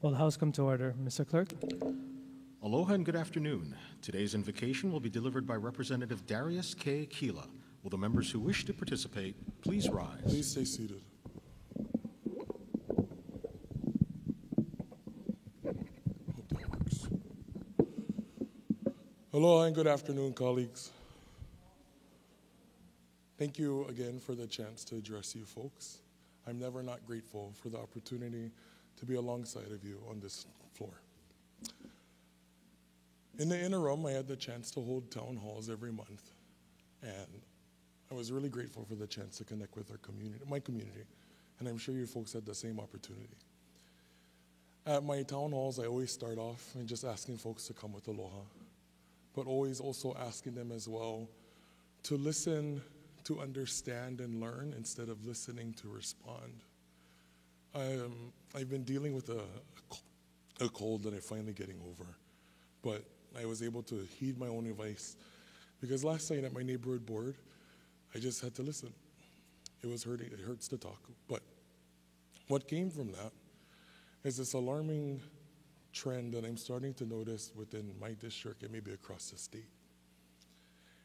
Will the House come to order? Mr. Clerk? Aloha and good afternoon. Today's invocation will be delivered by Representative Darius K. Keela. Will the members who wish to participate please rise? Please stay seated. Hope that works. Aloha and good afternoon, colleagues. Thank you again for the chance to address you folks. I'm never not grateful for the opportunity to be alongside of you on this floor. In the interim, I had the chance to hold town halls every month, and I was really grateful for the chance to connect with our community, my community, and I'm sure you folks had the same opportunity. At my town halls, I always start off and just asking folks to come with aloha, but always also asking them as well to listen, to understand and learn instead of listening to respond. I've been dealing with a cold that I'm finally getting over, but I was able to heed my own advice because last night at my neighborhood board, I just had to listen. It was hurting, it hurts to talk, but what came from that is this alarming trend that I'm starting to notice within my district and maybe across the state.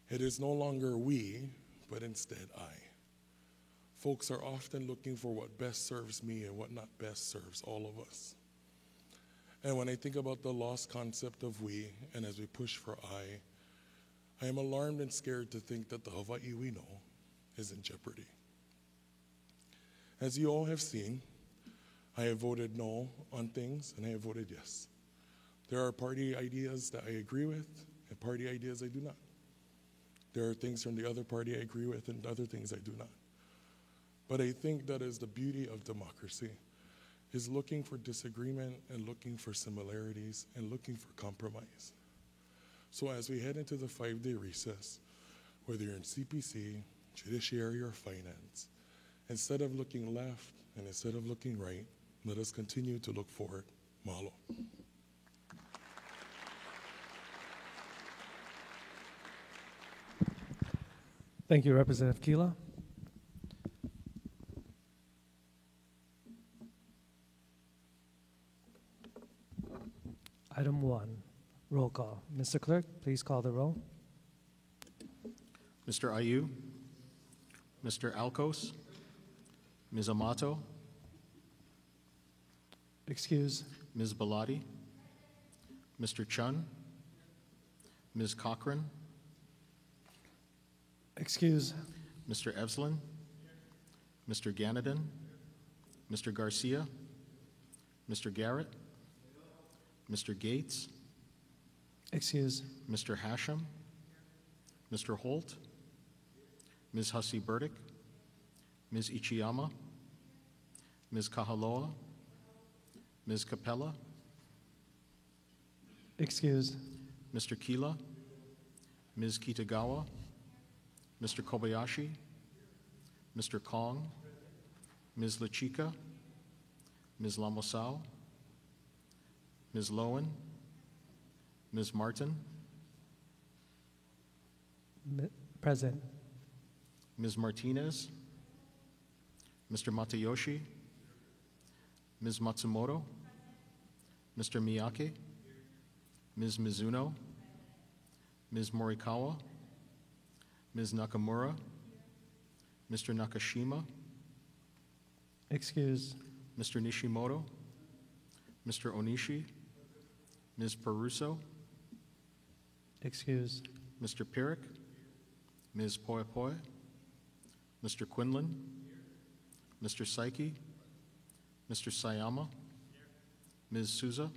It is no longer we, but instead I. Folks are often looking for what best serves me and what not best serves all of us. And when I think about the lost concept of we, and as we push for I am alarmed and scared to think that the Hawaii we know is in jeopardy. As you all have seen, I have voted no on things, and I have voted yes. There are party ideas that I agree with, and party ideas I do not. There are things from the other party I agree with, and other things I do not. But I think that is the beauty of democracy, is looking for disagreement and looking for similarities and looking for compromise. So as we head into the 5-day recess, whether you're in CPC, judiciary, or finance, instead of looking left and instead of looking right, let us continue to look forward. Mahalo. Thank you, Representative Keela. Item 1, roll call. Mr. Clerk, please call the roll. Mr. Ayu, Mr. Alcos, Ms. Amato, Excuse. Ms. Bellotti, Mr. Chun, Ms. Cochran, Excuse. Mr. Evslin, Mr. Ganadin, Mr. Garcia, Mr. Garrett, Mr. Gates, Excuse. Mr. Hashem, Mr. Holt, Ms. Hussey Burdick, Ms. Ichiyama, Ms. Kahaloa, Ms. Capella, Excuse. Mr. Keela, Ms. Kitagawa, Mr. Kobayashi, Mr. Kong, Ms. Lachika, Ms. Lamosau, Ms. Lowen, Ms. Martin, Present. Ms. Martinez, Mr. Matayoshi, Ms. Matsumoto, Mr. Miyake, Ms. Mizuno, Ms. Morikawa, Ms. Nakamura, Mr. Nakashima, Excuse. Mr. Nishimoto, Mr. Onishi, Ms. Peruso, Excuse. Mr. Pirrick, Ms. Poepoe, Mr. Quinlan, Mr. Saiki, Mr. Sayama, Ms. Souza,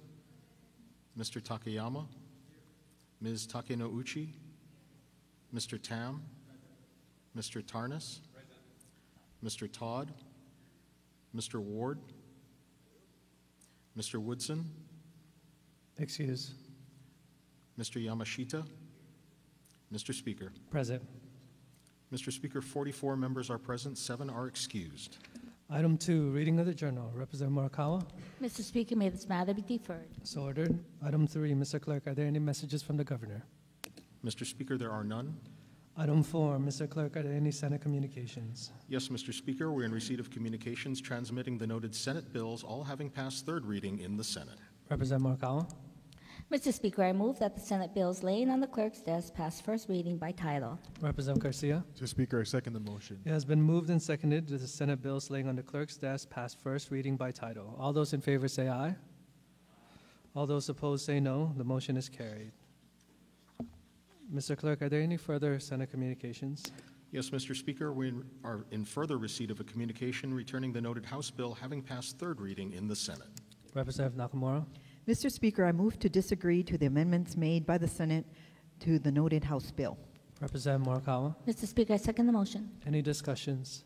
Mr. Takayama, Ms. Takenouchi, Mr. Tam, Mr. Tarnas, Mr. Todd, Mr. Ward, Mr. Woodson, Excuse. Mr. Yamashita, Mr. Speaker. Present. Mr. Speaker, 44 members are present, 7 are excused. Item 2, reading of the journal. Representative Morikawa. Mr. Speaker, may this matter be deferred. So ordered. Item 3, Mr. Clerk, are there any messages from the governor? Mr. Speaker, there are none. Item 4, Mr. Clerk, are there any Senate communications? Yes, Mr. Speaker, we're in receipt of communications transmitting the noted Senate bills, all having passed third reading in the Senate. Representative Morikawa. Mr. Speaker, I move that the Senate bills laying on the clerk's desk pass first reading by title. Representative Garcia. Mr. Speaker, I second the motion. It has been moved and seconded that the Senate bills laying on the clerk's desk pass first reading by title. All those in favor say aye. All those opposed say no. The motion is carried. Mr. Clerk, are there any further Senate communications? Yes, Mr. Speaker, we are in further receipt of a communication returning the noted House bill having passed third reading in the Senate. Representative Nakamura. Mr. Speaker, I move to disagree to the amendments made by the Senate to the noted House bill. Representative Morikawa. Mr. Speaker, I second the motion. Any discussions?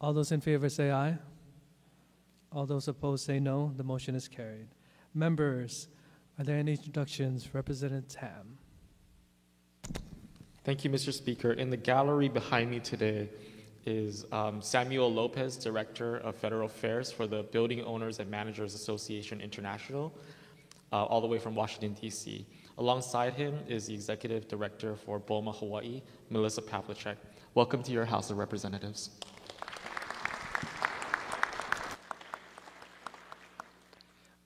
All those in favor say aye. All those opposed say no. The motion is carried. Members, are there any introductions? Representative Tam. Thank you, Mr. Speaker. In the gallery behind me today is Samuel Lopez, Director of Federal Affairs for the Building Owners and Managers Association International, all the way from Washington, D.C. Alongside him is the Executive Director for BOMA Hawaii, Melissa Pavlicek. Welcome to your House of Representatives.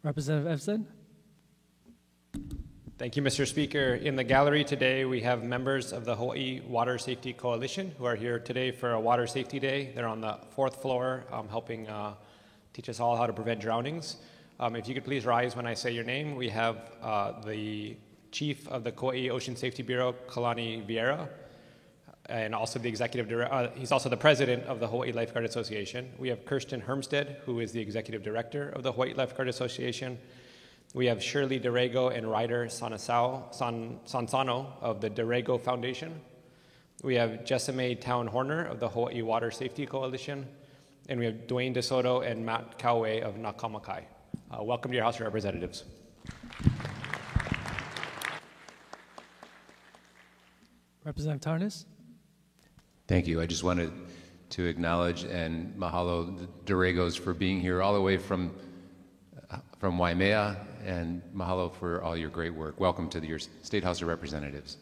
Representative Evson. Thank you, Mr. Speaker. In the gallery today, we have members of the Hawaii Water Safety Coalition who are here today for a Water Safety Day. They're on the fourth floor helping teach us all how to prevent drownings. If you could please rise when I say your name. We have the Chief of the Kauai Ocean Safety Bureau, Kalani Vieira, and also the Executive Director. He's also the President of the Hawaii Lifeguard Association. We have Kirsten Hermstead, who is the Executive Director of the Hawaii Lifeguard Association. We have Shirley Derego and Ryder Sansano of the Derego Foundation. We have Jessame Town Horner of the Hawaii Water Safety Coalition. And we have Dwayne DeSoto and Matt Coway of Nakamakai. Welcome to your House of Representatives. Representative Tarnas. Thank you. I just wanted to acknowledge and mahalo the Deregos for being here all the way from Waimea, and mahalo for all your great work. Welcome to your State House of Representatives.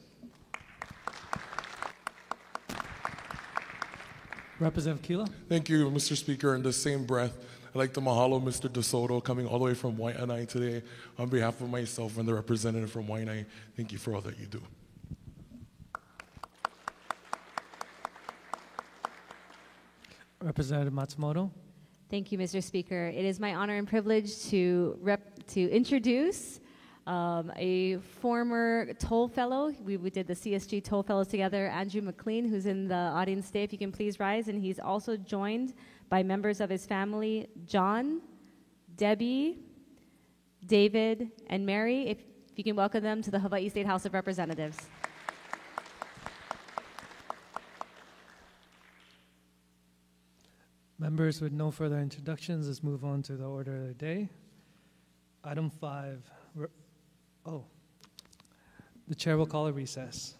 Representative Keela. Thank you, Mr. Speaker. In the same breath, I'd like to mahalo Mr. DeSoto coming all the way from Waianae today. On behalf of myself and the representative from Waianae, thank you for all that you do. Representative Matsumoto. Thank you, Mr. Speaker. It is my honor and privilege to introduce a former Toll Fellow. We did the CSG Toll Fellows together, Andrew McLean, who's in the audience today. If you can please rise. And he's also joined by members of his family, John, Debbie, David, and Mary. If you can welcome them to the Hawaii State House of Representatives. Members, with no further introductions, let's move on to the order of the day. Item 5. The chair will call a recess.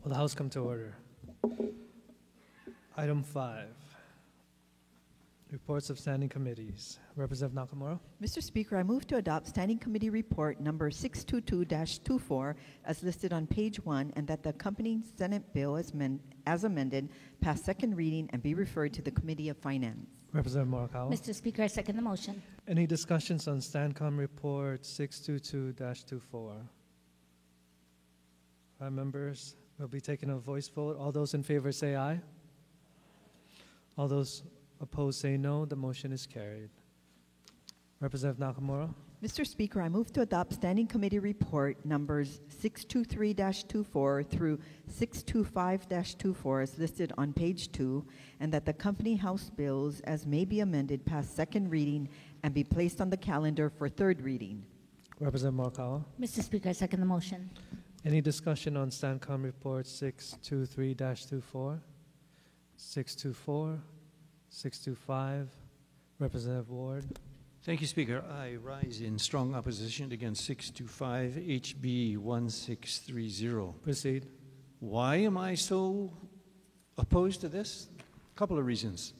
Will the House come to order? Item 5, reports of standing committees. Representative Nakamura. Mr. Speaker, I move to adopt Standing Committee Report number 622-24 as listed on page 1, and that the accompanying Senate bill as amended pass second reading and be referred to the Committee of Finance. Representative Morikawa. Mr. Speaker, I second the motion. Any discussions on STANCOM Report 622-24? Our members will be taking a voice vote. All those in favor say aye. All those opposed say no. The motion is carried. Representative Nakamura. Mr. Speaker, I move to adopt Standing Committee Report numbers 623-24 through 625-24 as listed on page 2, and that the company House bills as may be amended pass second reading and be placed on the calendar for third reading. Representative Morikawa. Mr. Speaker, I second the motion. Any discussion on STANCOM Report 623-24, 624, 625? Representative Ward. Thank you, Speaker. I rise in strong opposition against 625 HB 1630. Proceed. Why am I so opposed to this? A couple of reasons.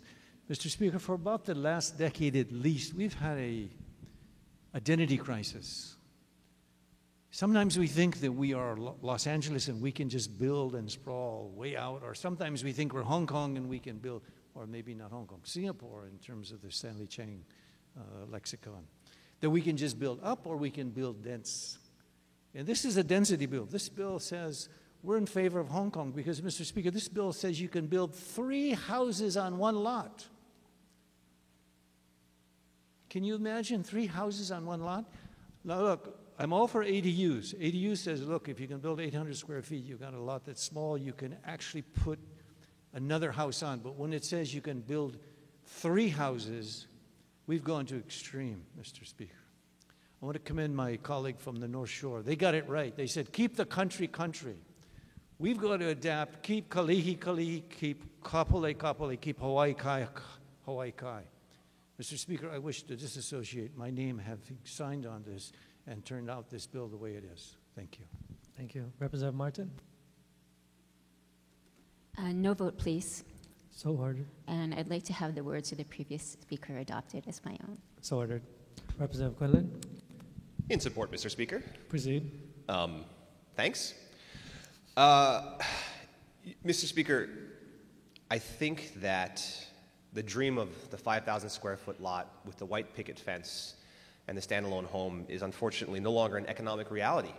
Mr. Speaker, for about the last decade at least, we've had an identity crisis. Sometimes we think that we are Los Angeles and we can just build and sprawl way out, or sometimes we think we're Hong Kong and we can build, or maybe not Hong Kong, Singapore in terms of the Stanley Cheng lexicon, that we can just build up or we can build dense. And this is a density bill. This bill says we're in favor of Hong Kong because, Mr. Speaker, this bill says you can build 3 houses on one lot. Can you imagine 3 houses on one lot? Now, look, I'm all for ADUs. ADU says, look, if you can build 800 square feet, you've got a lot that's small, you can actually put another house on. But when it says you can build 3 houses, we've gone to extreme, Mr. Speaker. I want to commend my colleague from the North Shore. They got it right. They said, keep the country country. We've got to adapt, keep Kalihi Kalihi, keep Kapolei Kapolei, keep Hawaii Kai Hawaii Kai. Mr. Speaker, I wish to disassociate my name having signed on this and turned out this bill the way it is. Thank you. Thank you. Representative Martin. No vote, please. So ordered. And I'd like to have the words of the previous speaker adopted as my own. So ordered. Representative Quinlan. In support, Mr. Speaker. Proceed. Thanks. Mr. Speaker, I think that the dream of the 5,000 square foot lot with the white picket fence and the standalone home is unfortunately no longer an economic reality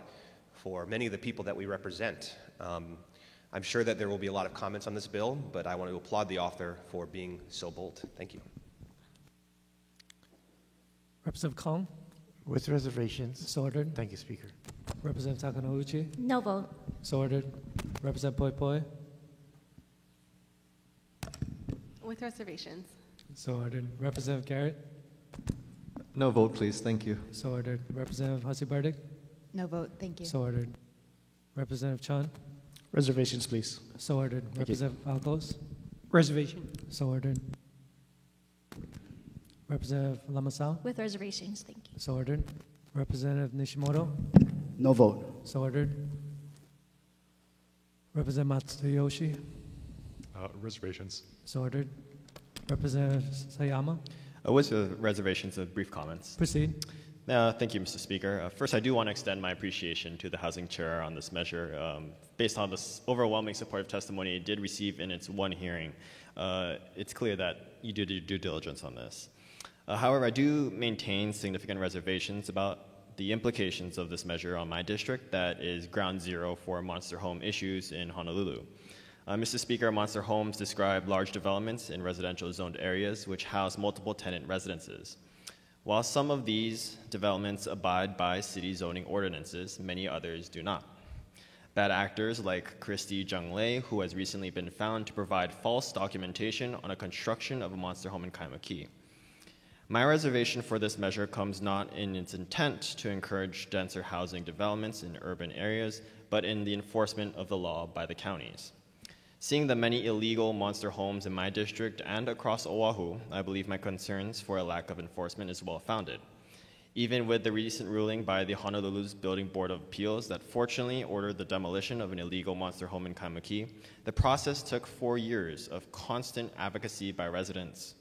for many of the people that we represent. I'm sure that there will be a lot of comments on this bill, but I want to applaud the author for being so bold. Thank you. Representative Kong. With reservations. So ordered. Thank you, Speaker. Representative Takanouchi. No vote. So ordered. Representative Poi Poi. With reservations. So ordered. Representative Garrett. No vote, please. Thank you. So ordered. Representative Hussey Burdick. No vote. Thank you. So ordered. Representative Chun. Reservations, please. So ordered. Representative Alcos. Reservation. So ordered. Representative Lamasao. With reservations. Thank you. So ordered. Representative Nishimoto. No vote. So ordered. Representative Matsuyoshi. Reservations. So ordered. Representative Sayama. With reservations of brief comments. Proceed. Thank you, Mr. Speaker. First, I do want to extend my appreciation to the Housing Chair on this measure. Based on this overwhelming supportive testimony it did receive in its one hearing, it's clear that you did your due diligence on this. However, I do maintain significant reservations about the implications of this measure on my district that is ground zero for monster home issues in Honolulu. Mr. Speaker, monster homes describe large developments in residential zoned areas which house multiple tenant residences. While some of these developments abide by city zoning ordinances, many others do not. Bad actors like Christy Junglei, who has recently been found to provide false documentation on a construction of a monster home in Kaimaki. My reservation for this measure comes not in its intent to encourage denser housing developments in urban areas, but in the enforcement of the law by the counties. Seeing the many illegal monster homes in my district and across Oahu, I believe my concerns for a lack of enforcement is well-founded. even with the recent ruling by the Honolulu's Building Board of Appeals that fortunately ordered the demolition of an illegal monster home in Kaimuki. The process took 4 years of constant advocacy by residents.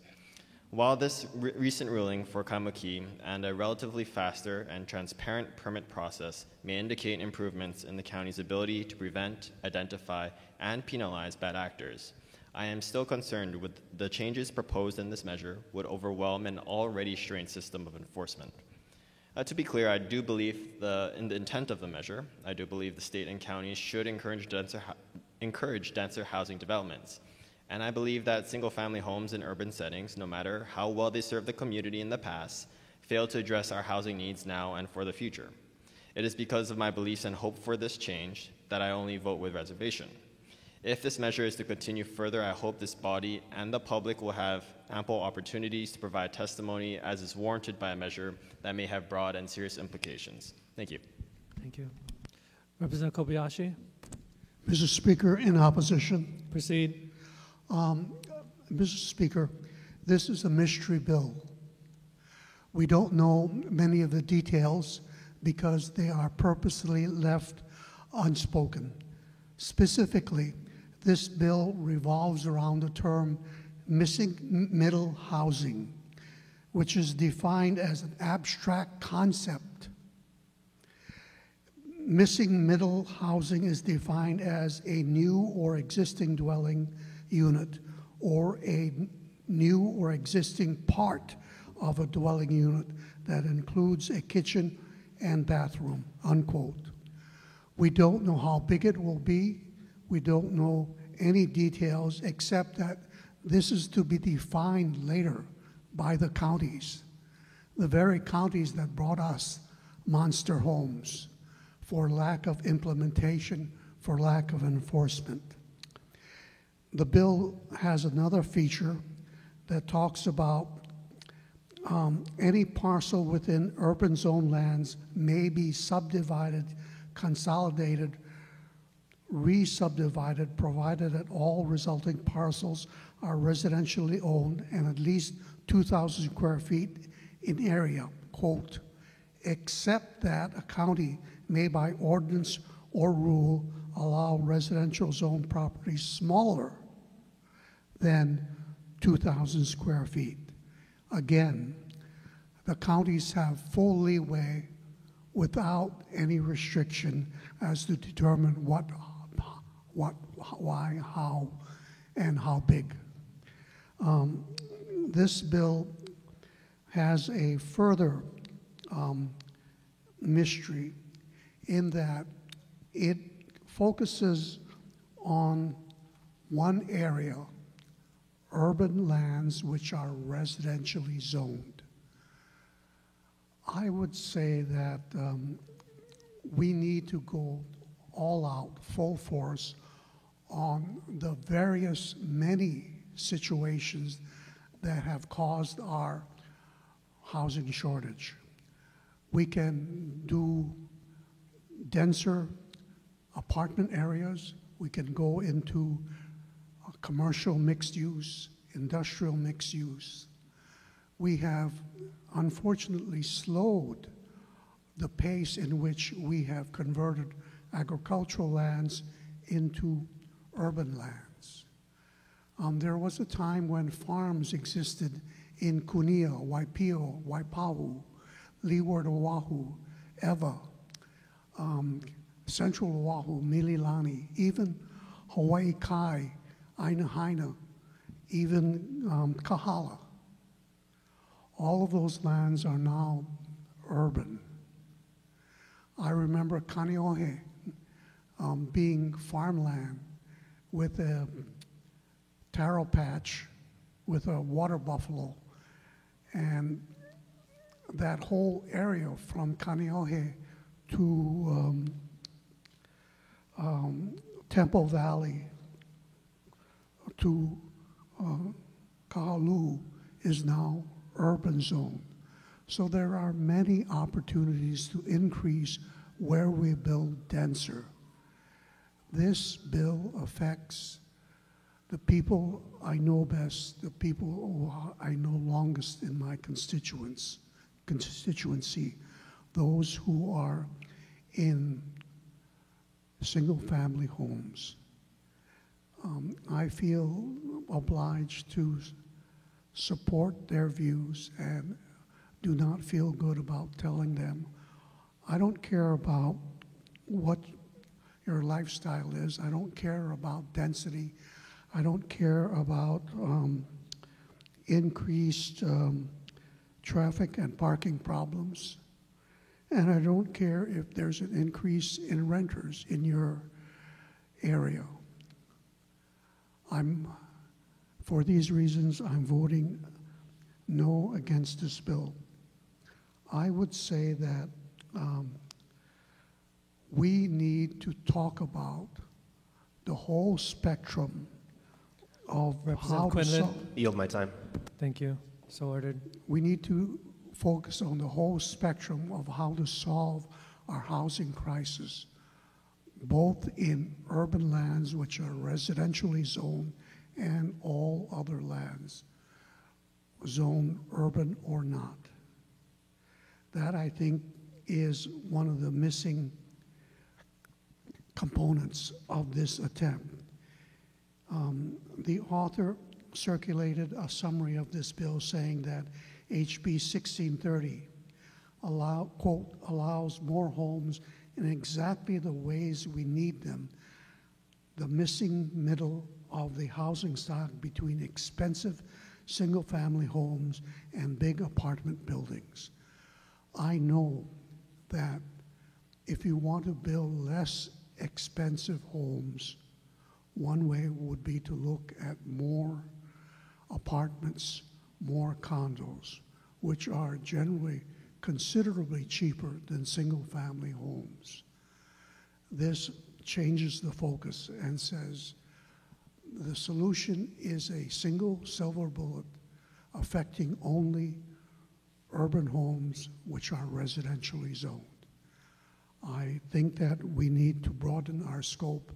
While this recent ruling for Kaimuki and a relatively faster and transparent permit process may indicate improvements in the county's ability to prevent, identify, and penalize bad actors, I am still concerned with the changes proposed in this measure would overwhelm an already strained system of enforcement. To be clear, I do believe in the intent of the measure. I do believe the state and counties should encourage denser housing developments. And I believe that single-family homes in urban settings, no matter how well they served the community in the past, fail to address our housing needs now and for the future. It is because of my beliefs and hope for this change that I only vote with reservation. If this measure is to continue further, I hope this body and the public will have ample opportunities to provide testimony as is warranted by a measure that may have broad and serious implications. Thank you. Thank you. Representative Kobayashi. Mr. Speaker, in opposition. Proceed. Mr. Speaker, this is a mystery bill. We don't know many of the details because they are purposely left unspoken. Specifically, this bill revolves around the term missing middle housing, which is defined as an abstract concept. Missing middle housing is defined as a new or existing dwelling unit or a new or existing part of a dwelling unit that includes a kitchen and bathroom, unquote. We don't know how big it will be. We don't know any details except that this is to be defined later by the counties, the very counties that brought us monster homes for lack of implementation, for lack of enforcement. The bill has another feature that talks about any parcel within urban zone lands may be subdivided, consolidated, re-subdivided, provided that all resulting parcels are residentially owned and at least 2,000 square feet in area, quote, except that a county may by ordinance or rule allow residential zone properties smaller than 2,000 square feet. Again, the counties have full leeway without any restriction as to determine what, why, how, and how big. This bill has a further mystery in that it focuses on one area, urban lands which are residentially zoned. I would say that we need to go all out, full force, on the various many situations that have caused our housing shortage. We can do denser apartment areas. We can go into commercial mixed use, industrial mixed use. We have unfortunately slowed the pace in which we have converted agricultural lands into urban lands. There was a time when farms existed in Kunia, Waipio, Waipahu, Leeward Oahu, Ewa, Central Oahu, Mililani, even Hawaii Kai, Aina Haina, even Kahala. All of those lands are now urban. I remember Kaneohe being farmland with a taro patch with a water buffalo, and that whole area from Kaneohe to Temple Valley to Kahaluu is now urban zone. So there are many opportunities to increase where we build denser. This bill affects the people I know best, the people who I know longest in my constituents, constituency, those who are in single-family homes. I feel obliged to support their views and do not feel good about telling them, I don't care about what your lifestyle is. I don't care about density. I don't care about increased traffic and parking problems. And I don't care if there's an increase in renters in your area. For these reasons, I'm voting no against this bill. I would say that we need to talk about the whole spectrum of how to solve. Yield my time. Thank you. So ordered. We need to focus on the whole spectrum of how to solve our housing crisis, both in urban lands, which are residentially zoned, and all other lands, zoned urban or not. That, I think, is one of the missing components of this attempt. The author circulated a summary of this bill saying that HB 1630 allows more homes in exactly the ways we need them, the missing middle of the housing stock between expensive single-family homes and big apartment buildings. I know that if you want to build less expensive homes, one way would be to look at more apartments, more condos, which are generally considerably cheaper than single-family homes. This changes the focus and says the solution is a single silver bullet affecting only urban homes which are residentially zoned. I think that we need to broaden our scope,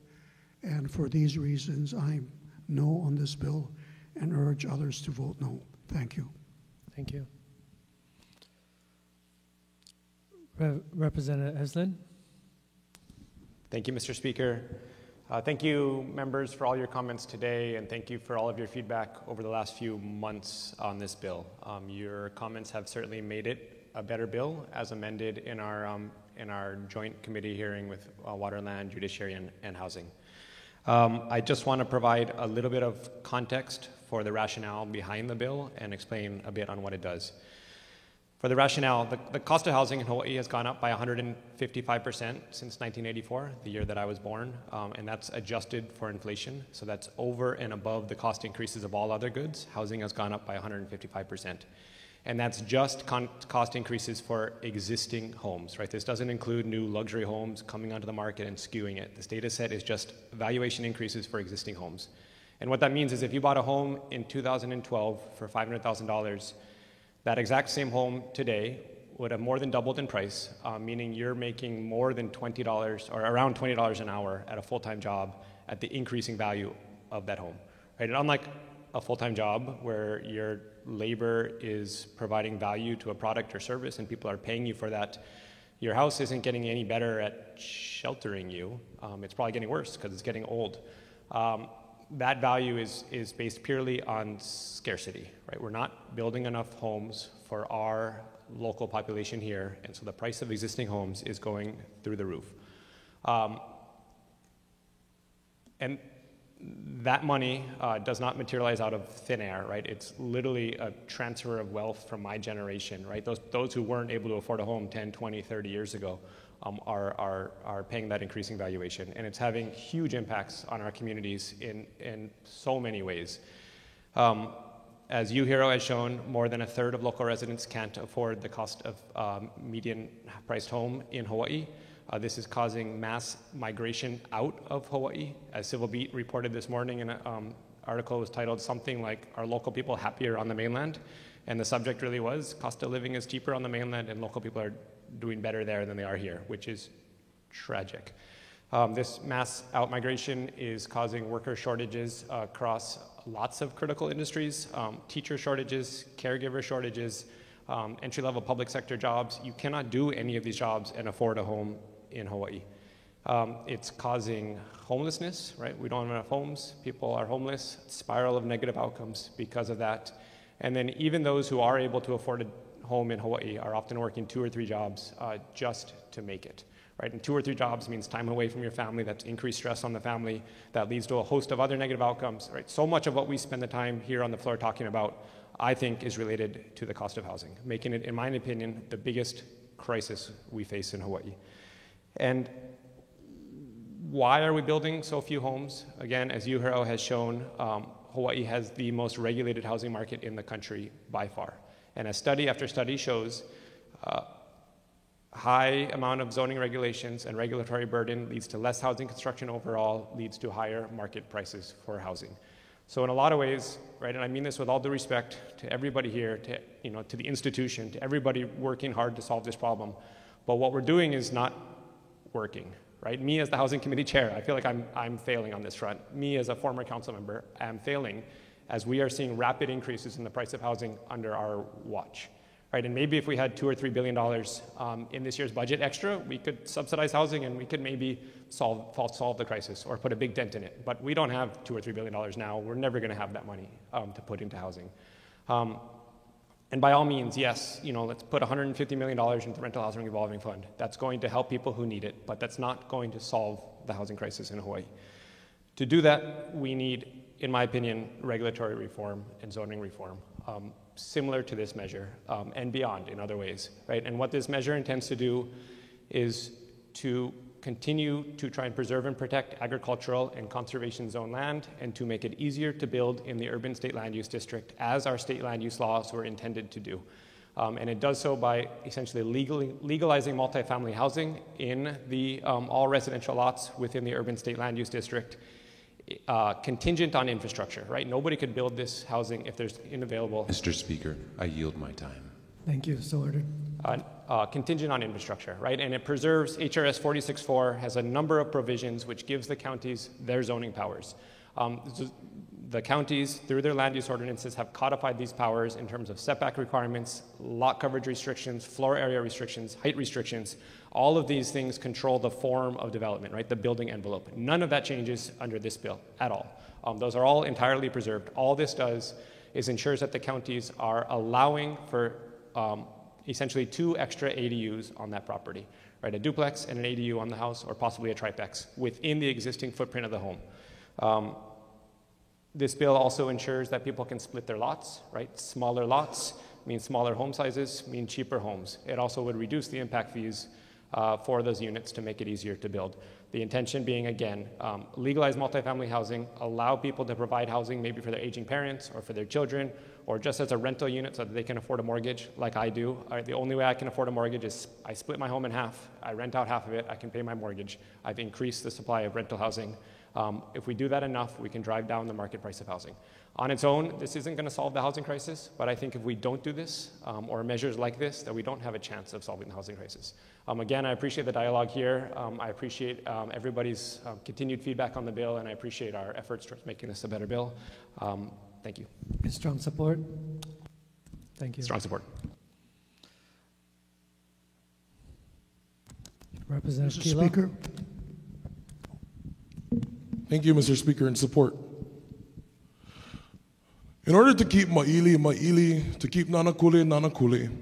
and for these reasons, I'm no on this bill and urge others to vote no. Thank you. Thank you. Representative Eslin. Thank you, Mr. Speaker. Thank you, members, for all your comments today, and thank you for all of your feedback over the last few months on this bill. Your comments have certainly made it a better bill as amended in our joint committee hearing with Water and Land, Judiciary, and Housing. I just want to provide a little bit of context for the rationale behind the bill and explain a bit on what it does. For the rationale, the cost of housing in Hawaii has gone up by 155% since 1984, the year that I was born, and that's adjusted for inflation. So that's over and above the cost increases of all other goods. Housing has gone up by 155%. And that's just cost increases for existing homes, right? This doesn't include new luxury homes coming onto the market and skewing it. This data set is just valuation increases for existing homes. And what that means is if you bought a home in 2012 for $500,000, that exact same home today would have more than doubled in price, meaning you're making more than $20 or around $20 an hour at a full-time job at the increasing value of that home, right? And unlike a full-time job where your labor is providing value to a product or service and people are paying you for that, your house isn't getting any better at sheltering you. It's probably getting worse because it's getting old. That value is based purely on scarcity, right? We're not building enough homes for our local population here, and so the price of existing homes is going through the roof. And that money does not materialize out of thin air, right? It's literally a transfer of wealth from my generation, right? Those who weren't able to afford a home 10, 20, 30 years ago are paying that increasing valuation. And it's having huge impacts on our communities in so many ways. As UHERO has shown, more than a third of local residents can't afford the cost of median-priced home in Hawaii. This is causing mass migration out of Hawaii. As Civil Beat reported this morning in an article was titled something like, "Are local people happier on the mainland?" And the subject really was, cost of living is cheaper on the mainland and local people are doing better there than they are here, which is tragic. This mass out-migration is causing worker shortages across lots of critical industries, teacher shortages, caregiver shortages, entry-level public sector jobs. You cannot do any of these jobs and afford a home in Hawaii. It's causing homelessness, right? We don't have enough homes. People are homeless, spiral of negative outcomes because of that. And then even those who are able to afford a home in Hawaii are often working 2 or 3 jobs just to make it, right? And 2 or 3 jobs means time away from your family. That's increased stress on the family. That leads to a host of other negative outcomes, right? So much of what we spend the time here on the floor talking about, I think, is related to the cost of housing, making it, in my opinion, the biggest crisis we face in Hawaii. And why are we building so few homes? Again, as UHERO has shown, Hawaii has the most regulated housing market in the country by far. And as study after study shows, high amount of zoning regulations and regulatory burden leads to less housing construction overall, leads to higher market prices for housing. So in a lot of ways, right, and I mean this with all due respect to everybody here, to the institution, to everybody working hard to solve this problem, but what we're doing is not working, right? Me as the Housing Committee Chair, I feel like I'm failing on this front. Me as a former council member, am failing as we are seeing rapid increases in the price of housing under our watch, right? And maybe if we had $2 or $3 billion in this year's budget extra, we could subsidize housing and we could maybe solve the crisis or put a big dent in it. But we don't have $2 or $3 billion now. We're never going to have that money to put into housing. And by all means, yes, let's put $150 million into the Rental Housing Revolving Fund. That's going to help people who need it, but that's not going to solve the housing crisis in Hawaii. To do that, we need, in my opinion, regulatory reform and zoning reform, similar to this measure and beyond in other ways, right? And what this measure intends to do is to continue to try and preserve and protect agricultural and conservation zone land and to make it easier to build in the urban state land use district as our state land use laws were intended to do. And it does so by essentially legalizing multifamily housing in the all residential lots within the urban state land use district, contingent on infrastructure, right? Nobody could build this housing if there's unavailable. Mr. Speaker, I yield my time. Thank you. So ordered. Contingent on infrastructure, right? And it preserves, HRS 46.4 has a number of provisions which gives the counties their zoning powers. The counties, through their land use ordinances, have codified these powers in terms of setback requirements, lot coverage restrictions, floor area restrictions, height restrictions. All of these things control the form of development, right? The building envelope. None of that changes under this bill at all. Those are all entirely preserved. All this does is ensures that the counties are allowing for essentially 2 extra ADUs on that property, right? A duplex and an ADU on the house, or possibly a triplex within the existing footprint of the home. This bill also ensures that people can split their lots, right? Smaller lots mean smaller home sizes, mean cheaper homes. It also would reduce the impact fees for those units to make it easier to build. The intention being, again, legalize multifamily housing, allow people to provide housing maybe for their aging parents or for their children, or just as a rental unit so that they can afford a mortgage like I do. The only way I can afford a mortgage is I split my home in half, I rent out half of it, I can pay my mortgage. I've increased the supply of rental housing. If we do that enough, we can drive down the market price of housing. On its own, this isn't going to solve the housing crisis, but I think if we don't do this, or measures like this, that we don't have a chance of solving the housing crisis. Again, I appreciate the dialogue here. I appreciate everybody's continued feedback on the bill, and I appreciate our efforts towards making this a better bill. Thank you. Strong support. Thank you. Strong support. Representative Mr. Kilo. Speaker. Thank you, Mr. Speaker, in support. In order to keep Maili, to keep Nanakule,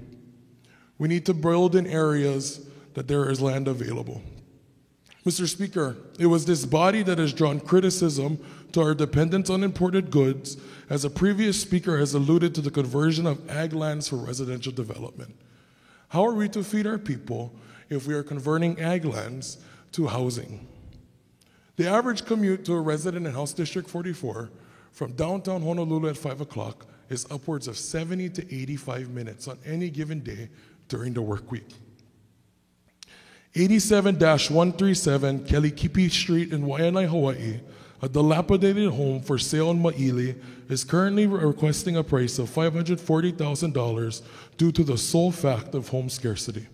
we need to build in areas that there is land available. Mr. Speaker, it was this body that has drawn criticism to our dependence on imported goods, as a previous speaker has alluded to the conversion of ag lands for residential development. How are we to feed our people if we are converting ag lands to housing? The average commute to a resident in House District 44 from downtown Honolulu at 5 o'clock is upwards of 70 to 85 minutes on any given day during the work week. 87-137 Kelikipi Street in Waianae, Hawaii, a dilapidated home for sale in Maili, is currently requesting a price of $540,000 due to the sole fact of home scarcity.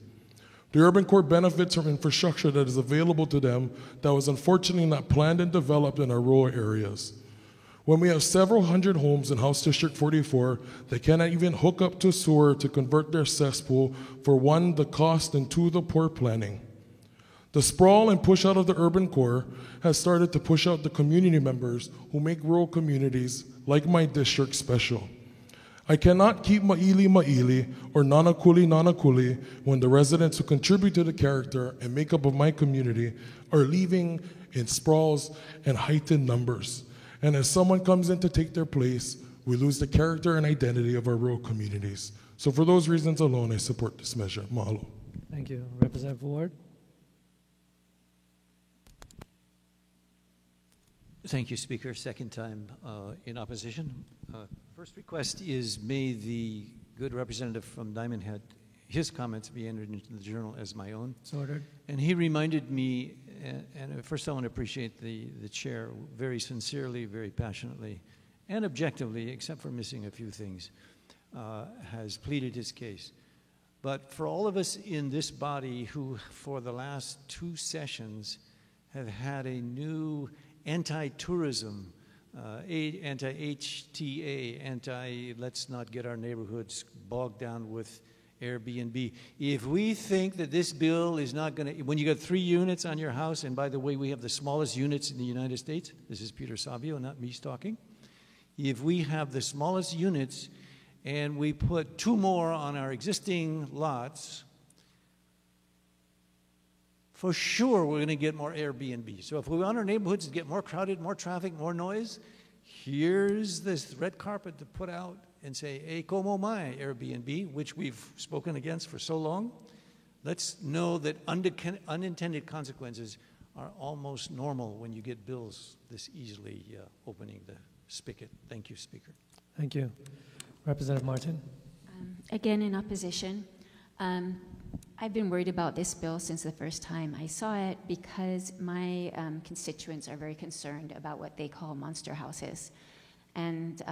The urban core benefits from infrastructure that is available to them that was unfortunately not planned and developed in our rural areas. When we have several hundred homes in House District 44 that cannot even hook up to sewer to convert their cesspool for one, the cost, and two, the poor planning. The sprawl and push out of the urban core has started to push out the community members who make rural communities like my district special. I cannot keep Maili Maili or Nanakuli Nanakuli when the residents who contribute to the character and makeup of my community are leaving in sprawls and heightened numbers. And as someone comes in to take their place, we lose the character and identity of our rural communities. So for those reasons alone, I support this measure. Mahalo. Thank you. Representative Ward. Thank you, Speaker. Second time in opposition. First request is may the good representative from Diamond Head, his comments be entered into the journal as my own. So ordered. And he reminded me, and first I want to appreciate the chair very sincerely, very passionately, and objectively, except for missing a few things, has pleaded his case. But for all of us in this body who, for the last 2 sessions, have had a new anti-tourism, anti-HTA, anti-let's not get our neighborhoods bogged down with Airbnb. If we think that this bill is not going to, when you got 3 units on your house, and by the way, we have the smallest units in the United States, this is Peter Savio, not me talking. If we have the smallest units and we put 2 more on our existing lots, for sure we're going to get more Airbnb. So if we want our neighborhoods to get more crowded, more traffic, more noise, here's this red carpet to put out and say, hey, como mai Airbnb, which we've spoken against for so long. Let's know that unintended consequences are almost normal when you get bills this easily opening the spigot. Thank you, Speaker. Thank you. Representative Martin. Again, in opposition. I've been worried about this bill since the first time I saw it because my constituents are very concerned about what they call monster houses. And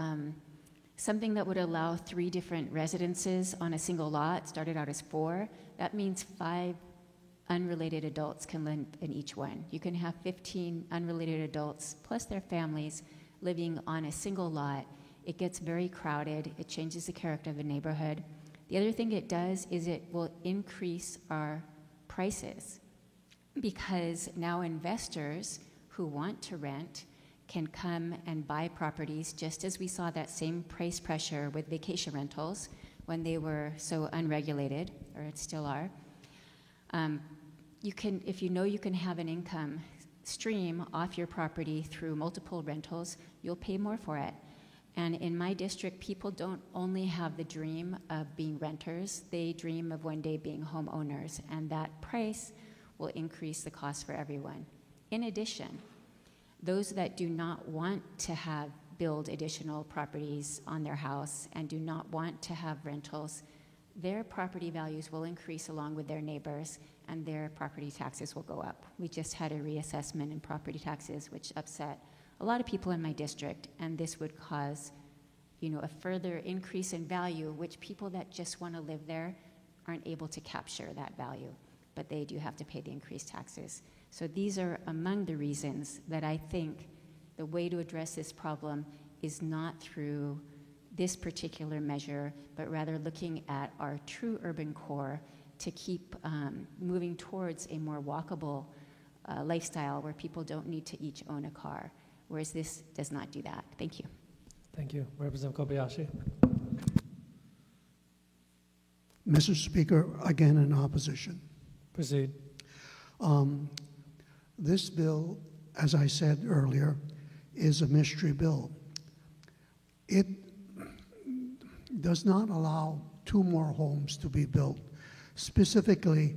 something that would allow 3 different residences on a single lot started out as 4. That means 5 unrelated adults can live in each one. You can have 15 unrelated adults plus their families living on a single lot. It gets very crowded. It changes the character of the neighborhood. The other thing it does is it will increase our prices because now investors who want to rent can come and buy properties just as we saw that same price pressure with vacation rentals when they were so unregulated, or it still are. You can, if you know you can have an income stream off your property through multiple rentals, you'll pay more for it. And in my district, people don't only have the dream of being renters, they dream of one day being homeowners, and that price will increase the cost for everyone. In addition, those that do not want to build additional properties on their house and do not want to have rentals, their property values will increase along with their neighbors and their property taxes will go up. We just had a reassessment in property taxes which upset a lot of people in my district, and this would cause, a further increase in value, which people that just want to live there aren't able to capture that value, but they do have to pay the increased taxes. So these are among the reasons that I think the way to address this problem is not through this particular measure, but rather looking at our true urban core to keep moving towards a more walkable lifestyle where people don't need to each own a car. Whereas this does not do that. Thank you. Thank you. Representative Kobayashi. Mr. Speaker, again in opposition. Proceed. This bill, as I said earlier, is a mystery bill. It does not allow 2 more homes to be built. Specifically,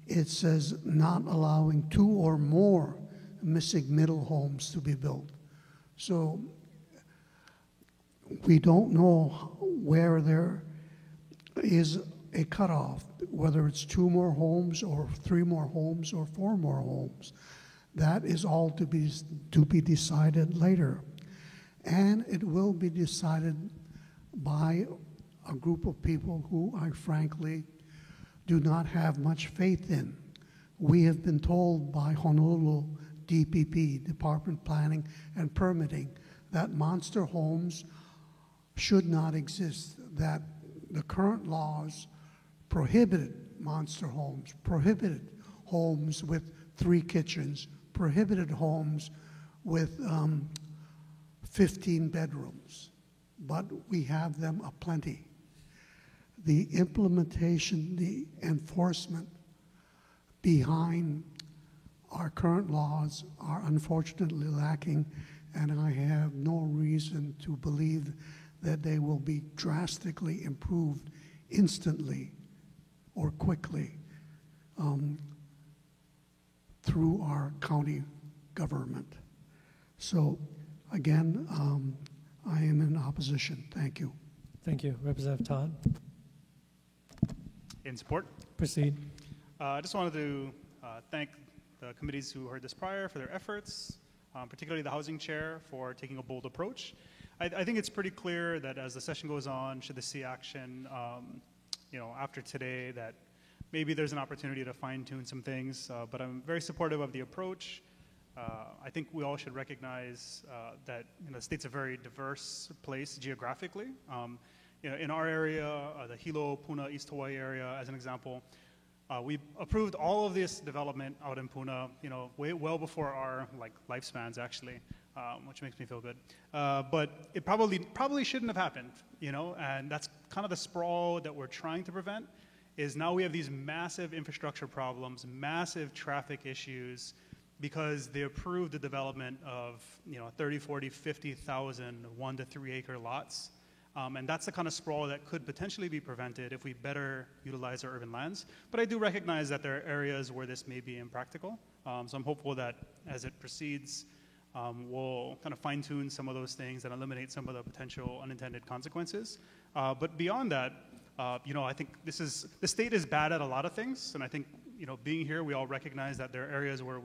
it says not allowing 2 or more missing middle homes to be built. So we don't know where there is a cutoff, whether it's 2 more homes or 3 more homes or 4 more homes. That is all to be decided later. And it will be decided by a group of people who I frankly do not have much faith in. We have been told by Honolulu DPP, Department of Planning and Permitting, that monster homes should not exist, that the current laws prohibited monster homes, prohibited homes with 3 kitchens, prohibited homes with 15 bedrooms, but we have them aplenty. The implementation, the enforcement behind our current laws are unfortunately lacking, and I have no reason to believe that they will be drastically improved instantly or quickly through our county government. So again, I am in opposition. Thank you. Thank you. Representative Todd. In support. Proceed. I just wanted to thank the committees who heard this prior for their efforts, particularly the Housing Chair for taking a bold approach. I think it's pretty clear that as the session goes on, should the see action, after today, that maybe there's an opportunity to fine-tune some things, but I'm very supportive of the approach. I think we all should recognize that the state's a very diverse place geographically. In our area, the Hilo, Puna, East Hawaii area, as an example, we approved all of this development out in Puna, way well before our lifespans actually, which makes me feel good. But it probably shouldn't have happened, and that's kind of the sprawl that we're trying to prevent. Is now we have these massive infrastructure problems, massive traffic issues, because they approved the development of 30, 40, 50,000 1 to 3 acre lots. And that's the kind of sprawl that could potentially be prevented if we better utilize our urban lands. But I do recognize that there are areas where this may be impractical. So I'm hopeful that as it proceeds, we'll kind of fine-tune some of those things and eliminate some of the potential unintended consequences. But beyond that, I think the state is bad at a lot of things. And I think, being here, we all recognize that there are areas where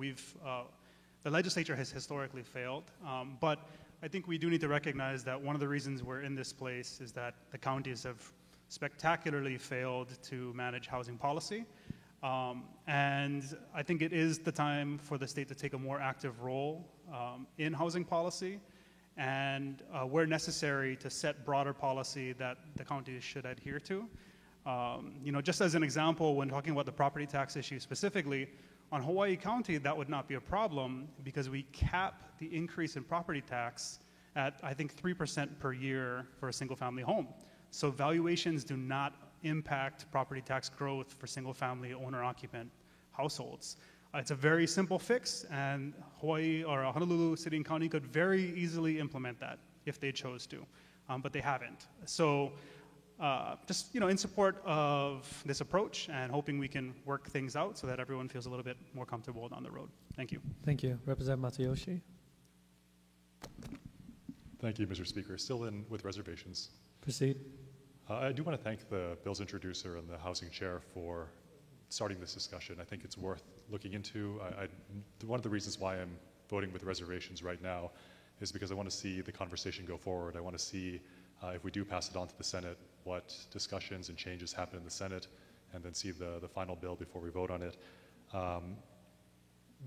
the legislature has historically failed. But I think we do need to recognize that one of the reasons we're in this place is that the counties have spectacularly failed to manage housing policy. And I think it is the time for the state to take a more active role in housing policy, and where necessary to set broader policy that the counties should adhere to. Just as an example, when talking about the property tax issue specifically, on Hawaii County, that would not be a problem because we cap the increase in property tax at, I think, 3% per year for a single-family home. So valuations do not impact property tax growth for single-family owner-occupant households. It's a very simple fix, and Hawaii or Honolulu City and County could very easily implement that if they chose to, but they haven't. So just in support of this approach and hoping we can work things out so that everyone feels a little bit more comfortable down the road. Thank you. Thank you. Representative Matayoshi. Thank you, Mr. Speaker. Still in with reservations. Proceed. I do want to thank the bill's introducer and the Housing Chair for starting this discussion. I think it's worth looking into. One of the reasons why I'm voting with reservations right now is because I want to see the conversation go forward. I want to see if we do pass it on to the Senate, what discussions and changes happen in the Senate, and then see the final bill before we vote on it.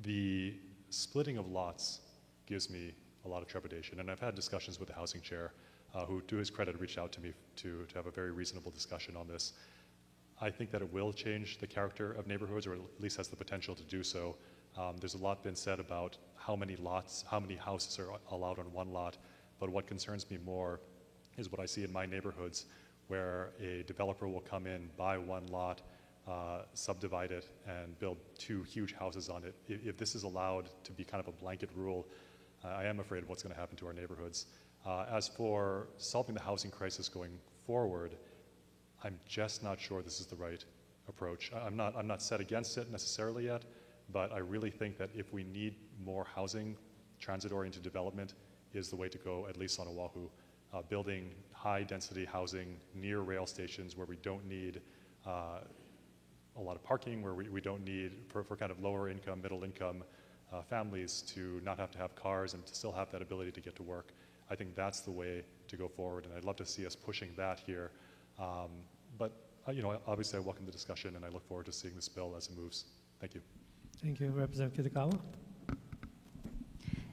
The splitting of lots gives me a lot of trepidation, and I've had discussions with the Housing Chair, who, to his credit, reached out to me to have a very reasonable discussion on this. I think that it will change the character of neighborhoods, or at least has the potential to do so. There's a lot been said about how many lots, how many houses are allowed on one lot, but what concerns me more is what I see in my neighborhoods, where a developer will come in, buy one lot, subdivide it, and build 2 huge houses on it. If this is allowed to be kind of a blanket rule, I am afraid of what's going to happen to our neighborhoods. As for solving the housing crisis going forward, I'm just not sure this is the right approach. I'm not set against it necessarily yet, but I really think that if we need more housing, transit-oriented development is the way to go, at least on Oahu. Building high-density housing near rail stations where we don't need a lot of parking, where we don't need, for kind of lower income, middle income families to not have to have cars and to still have that ability to get to work. I think that's the way to go forward, and I'd love to see us pushing that here. But obviously I welcome the discussion, and I look forward to seeing this bill as it moves. Thank you. Thank you. Representative Kitagawa.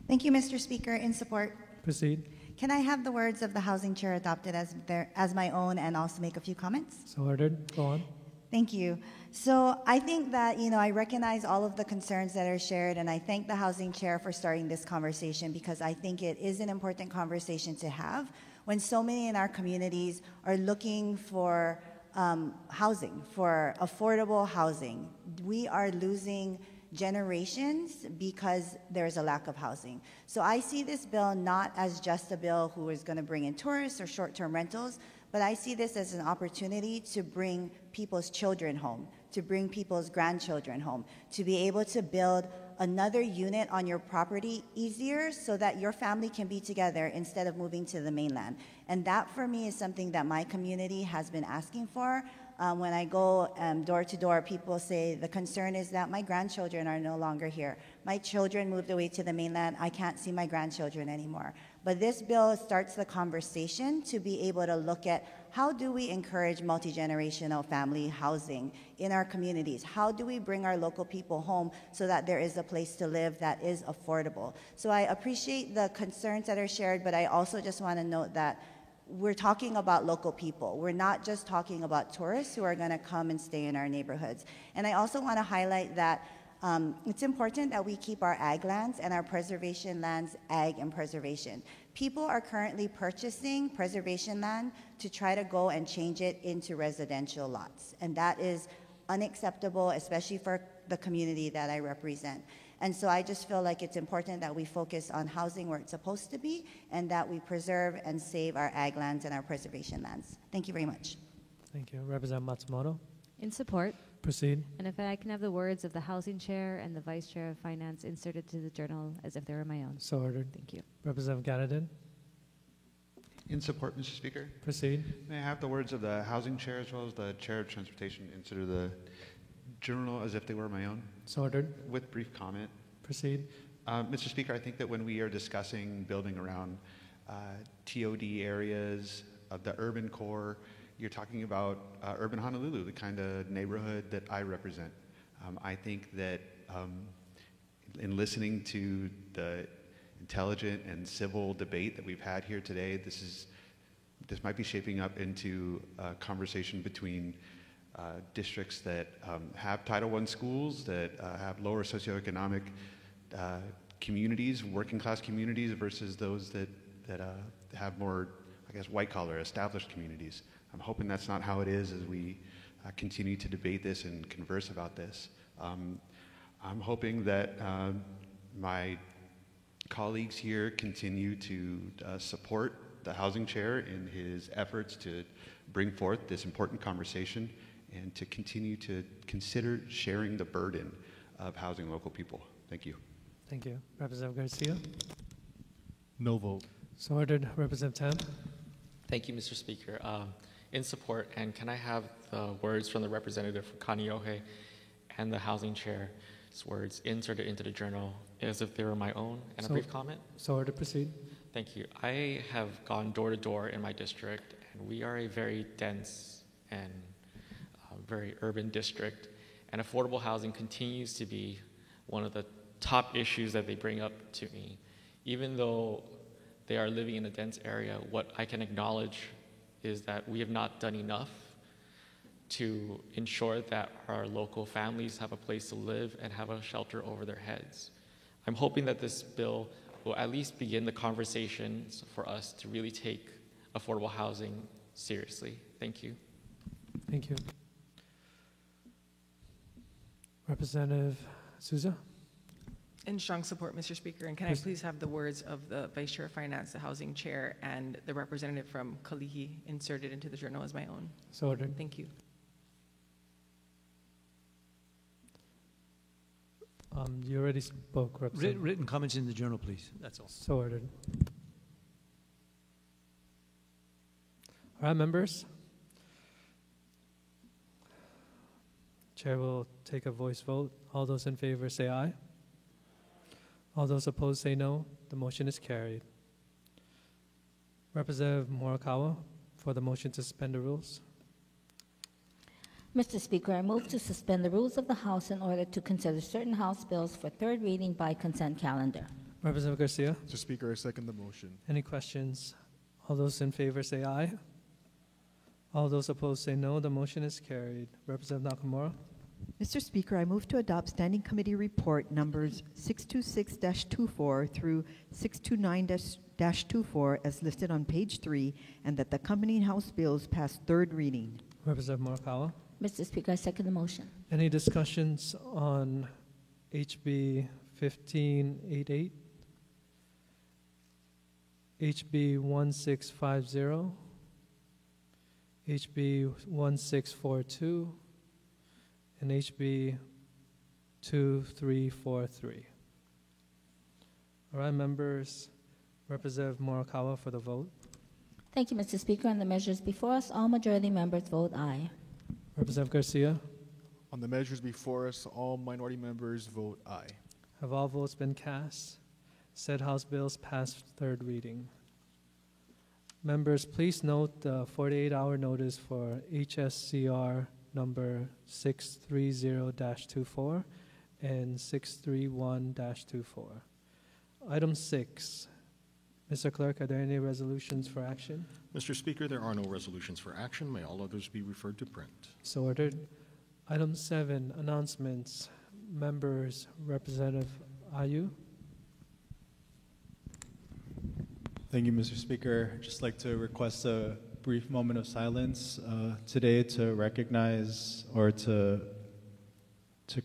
Thank you, Mr. Speaker. In support. Proceed. Can I have the words of the Housing Chair adopted as my own and also make a few comments? So ordered. Go on. Thank you. So I think that, I recognize all of the concerns that are shared, and I thank the Housing Chair for starting this conversation because I think it is an important conversation to have when so many in our communities are looking for housing, for affordable housing. We are losing generations because there's a lack of housing. So I see this bill not as just a bill who is going to bring in tourists or short-term rentals, but I see this as an opportunity to bring people's children home, to bring people's grandchildren home, to be able to build another unit on your property easier so that your family can be together instead of moving to the mainland. And that for me is something that my community has been asking for. When I go door to door, people say the concern is that my grandchildren are no longer here. My children moved away to the mainland. I can't see my grandchildren anymore. But this bill starts the conversation to be able to look at how do we encourage multi-generational family housing in our communities? How do we bring our local people home so that there is a place to live that is affordable? So I appreciate the concerns that are shared, but I also just want to note that we're talking about local people. We're not just talking about tourists who are going to come and stay in our neighborhoods. And I also want to highlight that it's important that we keep our ag lands and our preservation lands ag and preservation. People are currently purchasing preservation land to try to go and change it into residential lots. And that is unacceptable, especially for the community that I represent. And so I just feel like it's important that we focus on housing where it's supposed to be and that we preserve and save our ag lands and our preservation lands. Thank you very much. Thank you. Representative Matsumoto. In support. Proceed. And if I can have the words of the Housing Chair and the Vice Chair of Finance inserted to the journal as if they were my own. So ordered. Thank you. Representative Ganadin. In support, Mr. Speaker. Proceed. May I have the words of the Housing Chair as well as the Chair of Transportation inserted to the journal as if they were my own? So ordered. With brief comment. Proceed. Mr. Speaker, I think that when we are discussing building around TOD areas of the urban core, you're talking about urban Honolulu, the kind of neighborhood that I represent. I think that in listening to the intelligent and civil debate that we've had here today, this might be shaping up into a conversation between districts that have Title I schools, that have lower socioeconomic communities, working class communities, versus those that have more, I guess, white collar, established communities. I'm hoping that's not how it is as we continue to debate this and converse about this. I'm hoping that my colleagues here continue to support the Housing Chair in his efforts to bring forth this important conversation and to continue to consider sharing the burden of housing local people. Thank you. Thank you. Representative Garcia. No vote. So ordered. Representative Tam. Thank you, Mr. Speaker. In support, and can I have the words from the representative for Kaneohe and the Housing Chair's words inserted into the journal as if they were my own, and a brief comment? So ordered. Proceed. Thank you. I have gone door to door in my district, and we are a very dense and very urban district, and affordable housing continues to be one of the top issues that they bring up to me. Even though they are living in a dense area, what I can acknowledge is that we have not done enough to ensure that our local families have a place to live and have a shelter over their heads. I'm hoping that this bill will at least begin the conversations for us to really take affordable housing seriously. Thank you. Thank you. Representative Souza. In strong support, Mr. Speaker, and can I please have the words of the Vice Chair of Finance, the Housing Chair, and the representative from Kalihi inserted into the journal as my own? So ordered. Thank you. You already spoke, Representative. Written comments in the journal, please. That's all. So ordered. All right, members. Chair will take a voice vote. All those in favor say aye. All those opposed say no. The motion is carried. Representative Morikawa for the motion to suspend the rules. Mr. Speaker, I move to suspend the rules of the House in order to consider certain House bills for third reading by consent calendar. Representative Garcia. Mr. Speaker, I second the motion. Any questions? All those in favor say aye. All those opposed say no. The motion is carried. Representative Nakamura. Mr. Speaker, I move to adopt Standing Committee Report numbers 626-24 through 629-24 as listed on page 3, and that the accompanying House bills pass third reading. Representative Morikawa. Mr. Speaker, I second the motion. Any discussions on HB 1588, HB 1650, HB 1642, and HB 2343? All right, members, Representative Morikawa for the vote. Thank you, Mr. Speaker. On the measures before us, all majority members vote aye. Representative Garcia. On the measures before us, all minority members vote aye. Have all votes been cast? Said House bills passed third reading. Members, please note the 48-hour notice for HSCR number 630-24 and 631-24. Item 6. Mr. Clerk, are there any resolutions for action? Mr. Speaker, there are no resolutions for action. May all others be referred to print. So ordered. Item 7, announcements. Members, Representative Ayu. Thank you, Mr. Speaker. I'd just like to request a brief moment of silence today to recognize or to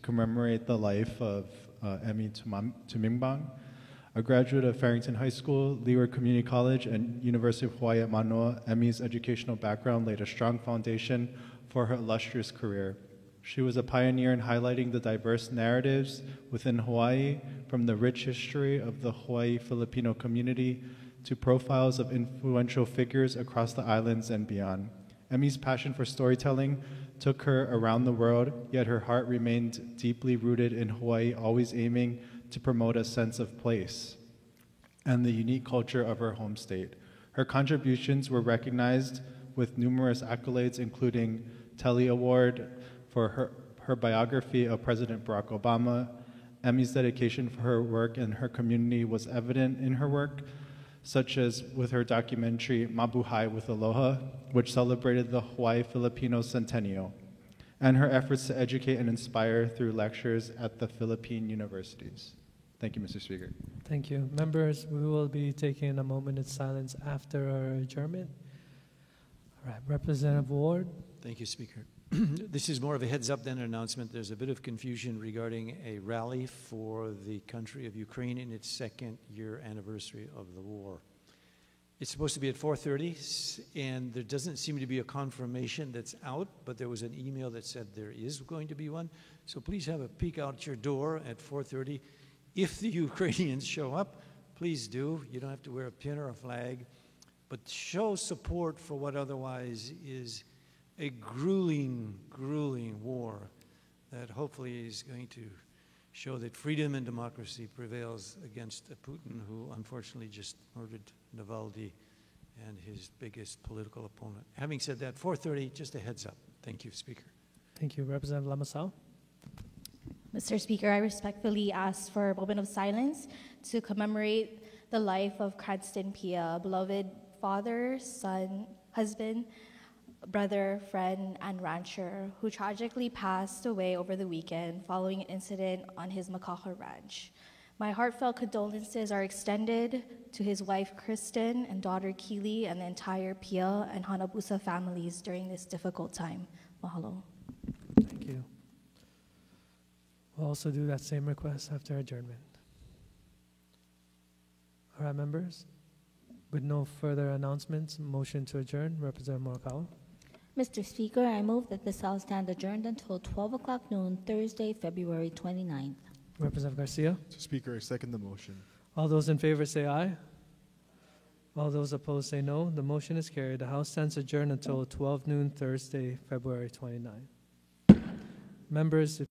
commemorate the life of Emmy Tumingbang, a graduate of Farrington High School, Leeward Community College, and University of Hawaii at Manoa. Emmy's educational background laid a strong foundation for her illustrious career. She was a pioneer in highlighting the diverse narratives within Hawaii, from the rich history of the Hawaii Filipino community to profiles of influential figures across the islands and beyond. Emmy's passion for storytelling took her around the world, yet her heart remained deeply rooted in Hawaii, always aiming to promote a sense of place and the unique culture of her home state. Her contributions were recognized with numerous accolades, including Telly Award for her biography of President Barack Obama. Emmy's dedication for her work and her community was evident in her work, such as with her documentary Mabuhay with Aloha, which celebrated the Hawaii Filipino Centennial, and her efforts to educate and inspire through lectures at the Philippine universities. Thank you, Mr. Speaker. Thank you. Members, we will be taking a moment of silence after our adjournment. All right, Representative Ward. Thank you, Speaker. This is more of a heads up than an announcement. There's a bit of confusion regarding a rally for the country of Ukraine in its second year anniversary of the war. It's supposed to be at 4:30, and there doesn't seem to be a confirmation that's out, but there was an email that said there is going to be one. So please have a peek out your door at 4:30. If the Ukrainians show up, please do. You don't have to wear a pin or a flag, but show support for what otherwise is a grueling, grueling war that hopefully is going to show that freedom and democracy prevails against a Putin who unfortunately just murdered Navalny and his biggest political opponent. Having said that, 4:30, just a heads up. Thank you, Speaker. Thank you. Representative Lamasao. Mr. Speaker, I respectfully ask for a moment of silence to commemorate the life of Cranston Pia, a beloved father, son, husband, brother, friend, and rancher who tragically passed away over the weekend following an incident on his Makaha ranch. My heartfelt condolences are extended to his wife, Kristen, and daughter, Keely, and the entire Pia and Hanabusa families during this difficult time. Mahalo. Thank you. We'll also do that same request after adjournment. All right, members. With no further announcements, motion to adjourn. Representative Morikawa. Mr. Speaker, I move that this House stand adjourned until 12 o'clock noon, Thursday, February 29th. Representative Garcia. Mr. Speaker, I second the motion. All those in favor say aye. All those opposed say no. The motion is carried. The House stands adjourned until 12 noon, Thursday, February 29th. Members,